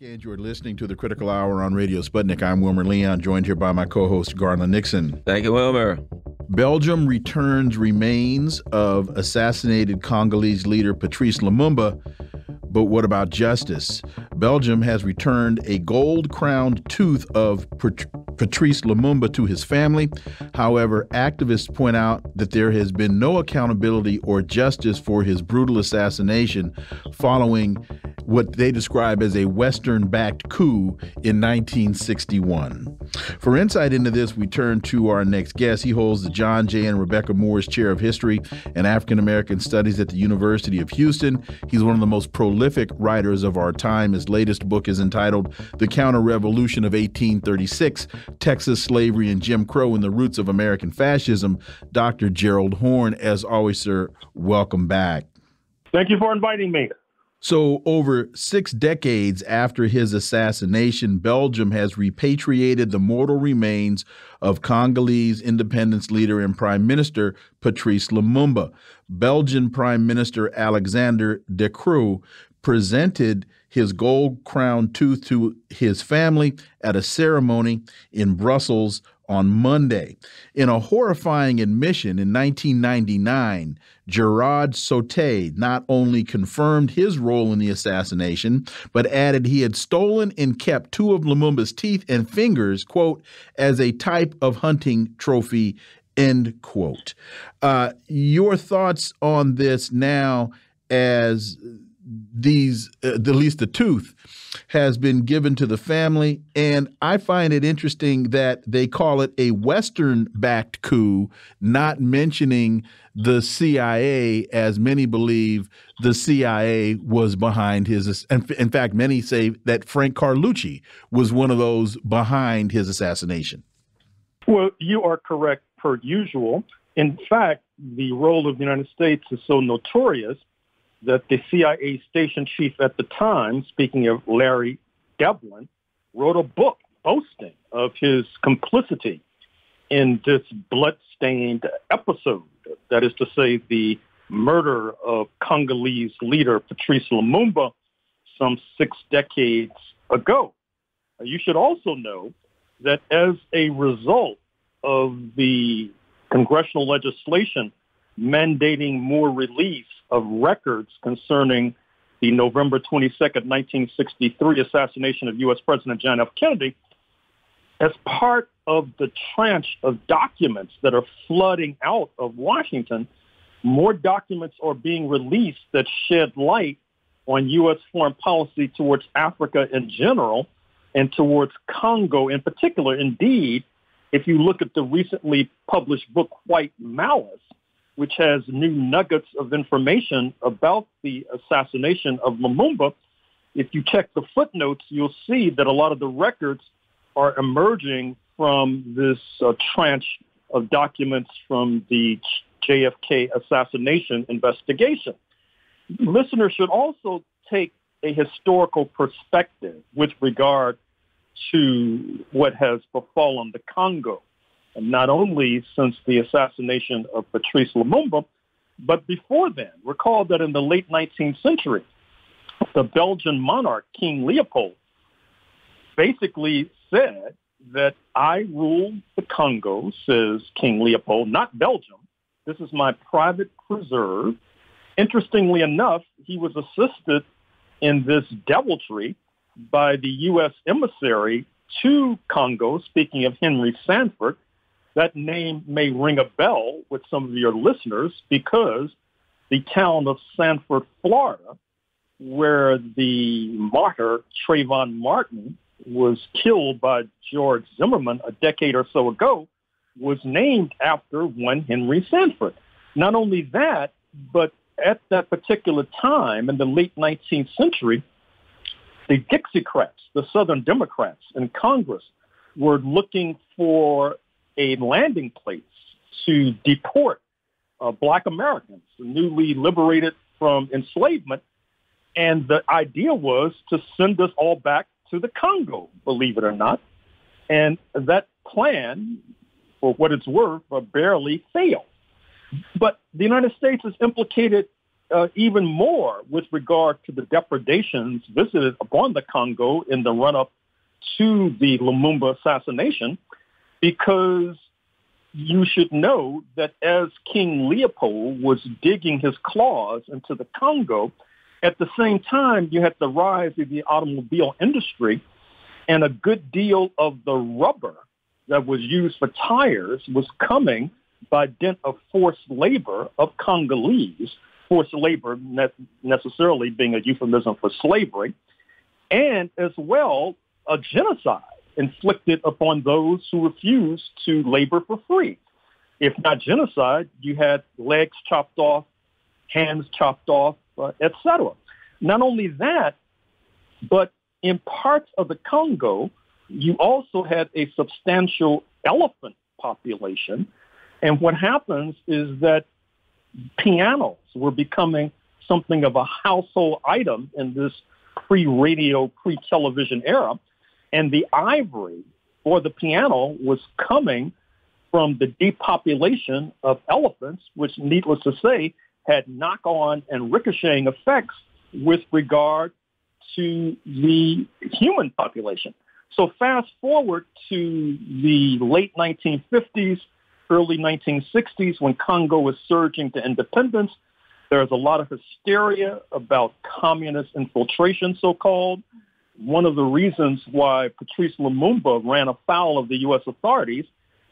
And you're listening to the Critical Hour on Radio Sputnik. I'm Wilmer Leon, joined here by my co-host, Garland Nixon. Thank you, Wilmer. Belgium returns remains of assassinated Congolese leader Patrice Lumumba. But what about justice? Belgium has returned a gold-crowned tooth of Patrice Lumumba to his family. However, activists point out that there has been no accountability or justice for his brutal assassination following what they describe as a Western-backed coup in 1961. For insight into this, we turn to our next guest. He holds the John J. and Rebecca Moores Chair of History and African American Studies at the University of Houston. He's one of the most prolific writers of our time. His latest book is entitled The Counter-Revolution of 1836, Texas Slavery and Jim Crow and the Roots of American Fascism. Dr. Gerald Horne, as always, sir, welcome back. Thank you for inviting me. So over 6 decades after his assassination, Belgium has repatriated the mortal remains of Congolese independence leader and Prime Minister Patrice Lumumba. Belgian Prime Minister Alexander De Croo presented his gold-crowned tooth to his family at a ceremony in Brussels on Monday. In a horrifying admission in 1999, Gerard Sauté not only confirmed his role in the assassination, but added he had stolen and kept 2 of Lumumba's teeth and fingers, quote, as a type of hunting trophy, end quote. Your thoughts on this now as these, at least the tooth, has been given to the family. And I find it interesting that they call it a Western-backed coup, not mentioning the CIA, as many believe the CIA was behind his. In fact, many say that Frank Carlucci was one of those behind his assassination. Well, you are correct per usual. In fact, the role of the United States is so notorious that the CIA station chief at the time, speaking of Larry Devlin, wrote a book boasting of his complicity in this blood-stained episode. That is to say, the murder of Congolese leader Patrice Lumumba some 6 decades ago. You should also know that as a result of the congressional legislation mandating more release of records concerning the November 22nd, 1963 assassination of U.S. President John F. Kennedy, as part of the tranche of documents that are flooding out of Washington, more documents are being released that shed light on U.S. foreign policy towards Africa in general and towards Congo in particular. Indeed, if you look at the recently published book, White Malice, which has new nuggets of information about the assassination of Lumumba, if you check the footnotes, you'll see that a lot of the records are emerging from this tranche of documents from the JFK assassination investigation. Listeners should also take a historical perspective with regard to what has befallen the Congo. And not only since the assassination of Patrice Lumumba, but before then. Recall that in the late 19th century, the Belgian monarch, King Leopold, basically said that I rule the Congo, says King Leopold, not Belgium. This is my private preserve. Interestingly enough, he was assisted in this deviltry by the U.S. emissary to Congo, speaking of Henry Sanford. That name may ring a bell with some of your listeners because the town of Sanford, Florida, where the martyr Trayvon Martin was killed by George Zimmerman a decade or so ago, was named after one Henry Sanford. Not only that, but at that particular time in the late 19th century, the Dixiecrats, the Southern Democrats in Congress, were looking for a landing place to deport Black Americans newly liberated from enslavement. And the idea was to send us all back to the Congo, believe it or not. And that plan, for what it's worth, barely failed. But the United States is implicated even more with regard to the depredations visited upon the Congo in the run-up to the Lumumba assassination, because you should know that as King Leopold was digging his claws into the Congo, at the same time, you had the rise of the automobile industry, and a good deal of the rubber that was used for tires was coming by dint of forced labor of Congolese, forced labor necessarily being a euphemism for slavery, and as well a genocide inflicted upon those who refused to labor for free. If not genocide, you had legs chopped off, hands chopped off, etc. Not only that, but in parts of the Congo, you also had a substantial elephant population. And what happens is that pianos were becoming something of a household item in this pre-radio, pre-television era. And the ivory for the piano was coming from the depopulation of elephants, which, needless to say, had knock-on and ricocheting effects with regard to the human population. So fast forward to the late 1950s, early 1960s, when Congo was surging to independence. There's a lot of hysteria about communist infiltration, so-called. One of the reasons why Patrice Lumumba ran afoul of the U.S. authorities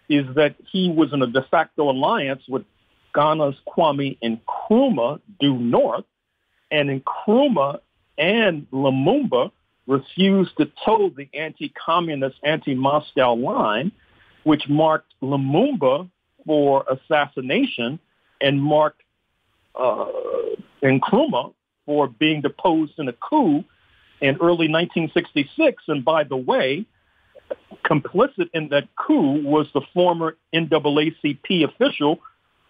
is that he was in a de facto alliance with Ghana's Kwame Nkrumah due north, and Nkrumah and Lumumba refused to toe the anti-communist, anti-Moscow line, which marked Lumumba for assassination and marked Nkrumah for being deposed in a coup in early 1966. And by the way, complicit in that coup was the former NAACP official,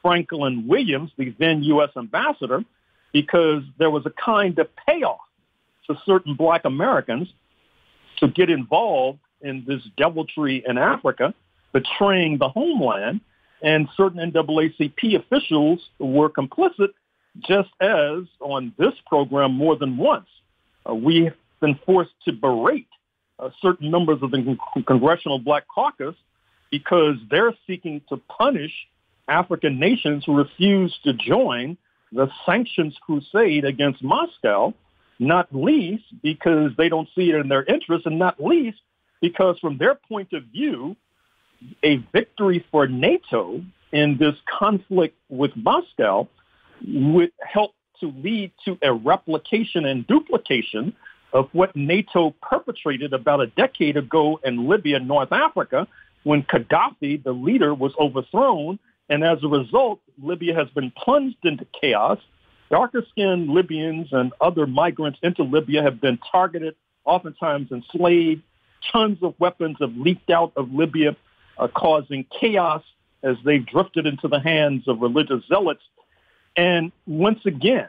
Franklin Williams, the then U.S. ambassador, because there was a kind of payoff to certain black Americans to get involved in this deviltry in Africa, betraying the homeland, and certain NAACP officials were complicit, just as on this program more than once. We've been forced to berate certain members of the Congressional Black Caucus because they're seeking to punish African nations who refuse to join the sanctions crusade against Moscow, not least because they don't see it in their interest, and not least because from their point of view, a victory for NATO in this conflict with Moscow would help to lead to a replication and duplication of what NATO perpetrated about a decade ago in Libya, North Africa, when Gaddafi, the leader, was overthrown. And as a result, Libya has been plunged into chaos. Darker-skinned Libyans and other migrants into Libya have been targeted, oftentimes enslaved. Tons of weapons have leaked out of Libya, causing chaos as they've drifted into the hands of religious zealots. And once again,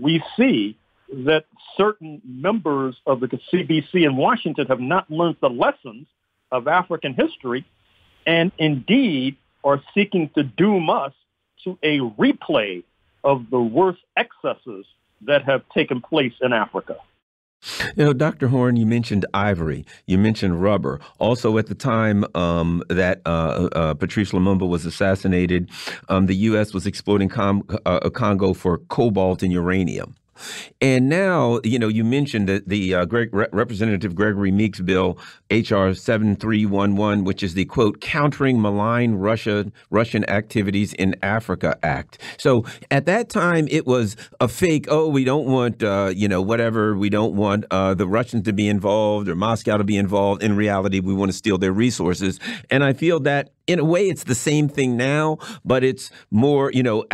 we see that certain members of the CBC in Washington have not learned the lessons of African history and indeed are seeking to doom us to a replay of the worst excesses that have taken place in Africa. You know, Dr. Horne, you mentioned ivory, you mentioned rubber. Also, at the time that Patrice Lumumba was assassinated, the U.S. was exploiting Congo for cobalt and uranium. And now, you know, you mentioned that the Representative Gregory Meeks bill, H.R. 7311, which is the, quote, Countering Malign Russian Activities in Africa Act. So at that time, it was a fake, oh, we don't want, you know, whatever, we don't want the Russians to be involved or Moscow to be involved. In reality, we want to steal their resources. And I feel that in a way, it's the same thing now, but it's more, you know,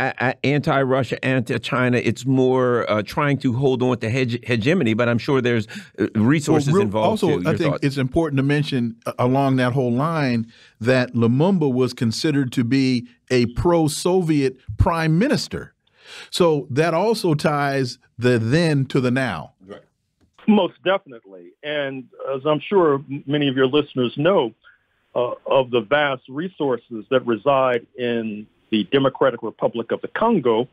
anti-Russia, anti-China. It's more trying to hold on to hegemony, but I'm sure there's resources involved also, too. I think it's important to mention along that whole line that Lumumba was considered to be a pro-Soviet prime minister. So that also ties the then to the now. Right. Most definitely. And as I'm sure many of your listeners know, of the vast resources that reside in the Democratic Republic of the Congo,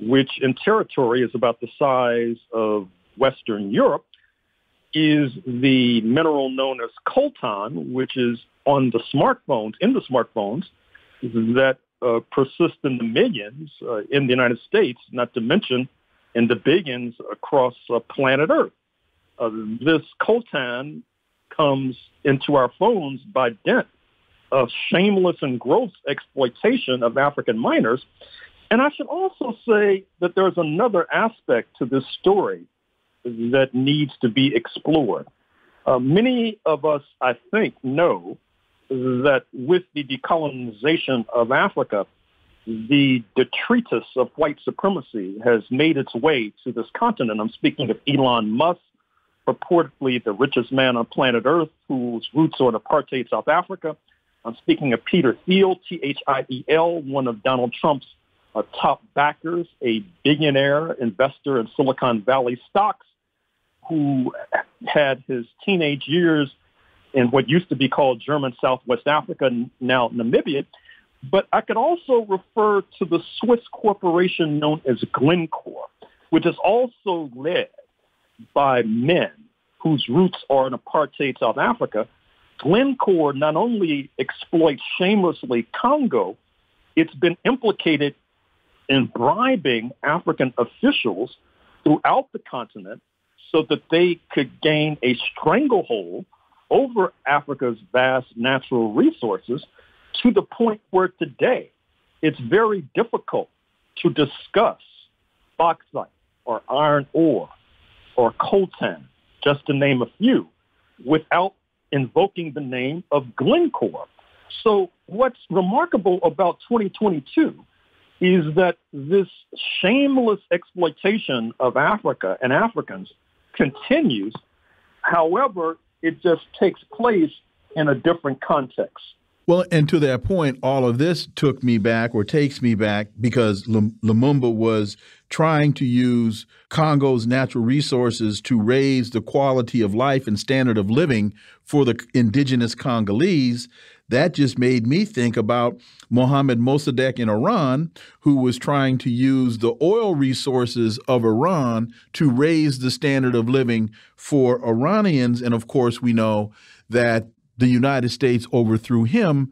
which in territory is about the size of Western Europe, is the mineral known as coltan, which is on the smartphones, that persist in the millions in the United States, not to mention in the billions across planet Earth. This coltan comes into our phones by dint of shameless and gross exploitation of African miners. And I should also say that there's another aspect to this story that needs to be explored. Many of us, I think, know that with the decolonization of Africa, the detritus of white supremacy has made its way to this continent. I'm speaking of Elon Musk, purportedly the richest man on planet Earth, whose roots are in apartheid South Africa. I'm speaking of Peter Thiel, Thiel, one of Donald Trump's top backers, a billionaire investor in Silicon Valley stocks, who had his teenage years in what used to be called German Southwest Africa, now Namibia. But I could also refer to the Swiss corporation known as Glencore, which is also led by men whose roots are in apartheid South Africa. Glencore not only exploits shamelessly Congo, it's been implicated in bribing African officials throughout the continent so that they could gain a stranglehold over Africa's vast natural resources, to the point where today it's very difficult to discuss bauxite or iron ore or coltan, just to name a few, without invoking the name of Glencore. So what's remarkable about 2022 is that this shameless exploitation of Africa and Africans continues. However, it just takes place in a different context. Well, and to that point, all of this took me back, or takes me back, because Lumumba was trying to use Congo's natural resources to raise the quality of life and standard of living for the indigenous Congolese. That just made me think about Mohamed Mossadegh in Iran, who was trying to use the oil resources of Iran to raise the standard of living for Iranians. And of course, we know that the United States overthrew him.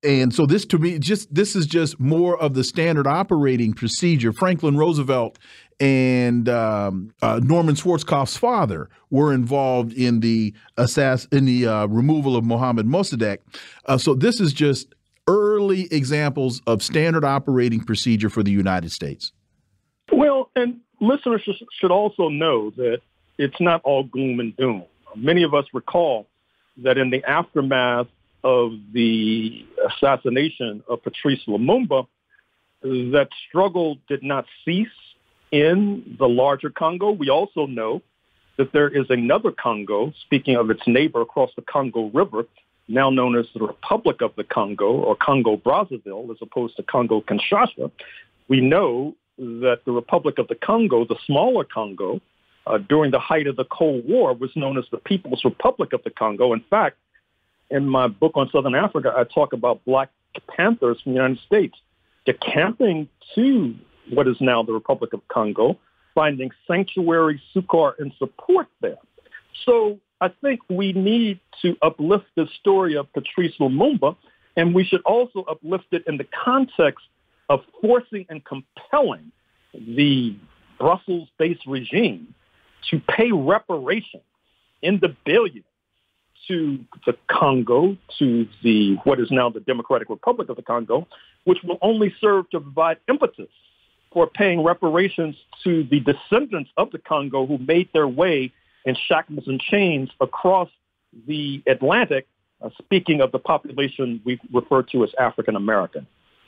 And so this, to me, this is just more of the standard operating procedure. Franklin Roosevelt and Norman Schwarzkopf's father were involved in the removal of Mohamed Mossadegh. So this is just early examples of standard operating procedure for the United States. Well, and listeners should also know that it's not all gloom and doom. Many of us recall that in the aftermath of the assassination of Patrice Lumumba, that struggle did not cease in the larger Congo. We also know that there is another Congo, speaking of its neighbor across the Congo River, now known as the Republic of the Congo, or Congo-Brazzaville, as opposed to Congo-Kinshasa. We know that the Republic of the Congo, the smaller Congo, during the height of the Cold War, was known as the People's Republic of the Congo. In fact, in my book on Southern Africa, I talk about Black Panthers from the United States decamping to what is now the Republic of Congo, finding sanctuary, succor, and support there. So I think we need to uplift the story of Patrice Lumumba, and we should also uplift it in the context of forcing and compelling the Brussels-based regime to pay reparations in the billions to the Congo, to what is now the Democratic Republic of the Congo, which will only serve to provide impetus for paying reparations to the descendants of the Congo who made their way in shackles and chains across the Atlantic, speaking of the population we refer to as African American.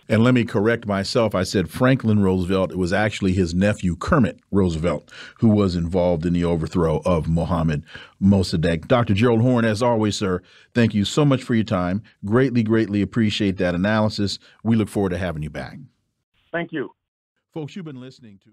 And let me correct myself. I said Franklin Roosevelt. It was actually his nephew, Kermit Roosevelt, who was involved in the overthrow of Mohamed Mossadegh. Dr. Gerald Horne, as always, sir, thank you so much for your time. Greatly, greatly appreciate that analysis. We look forward to having you back. Thank you. Folks, you've been listening to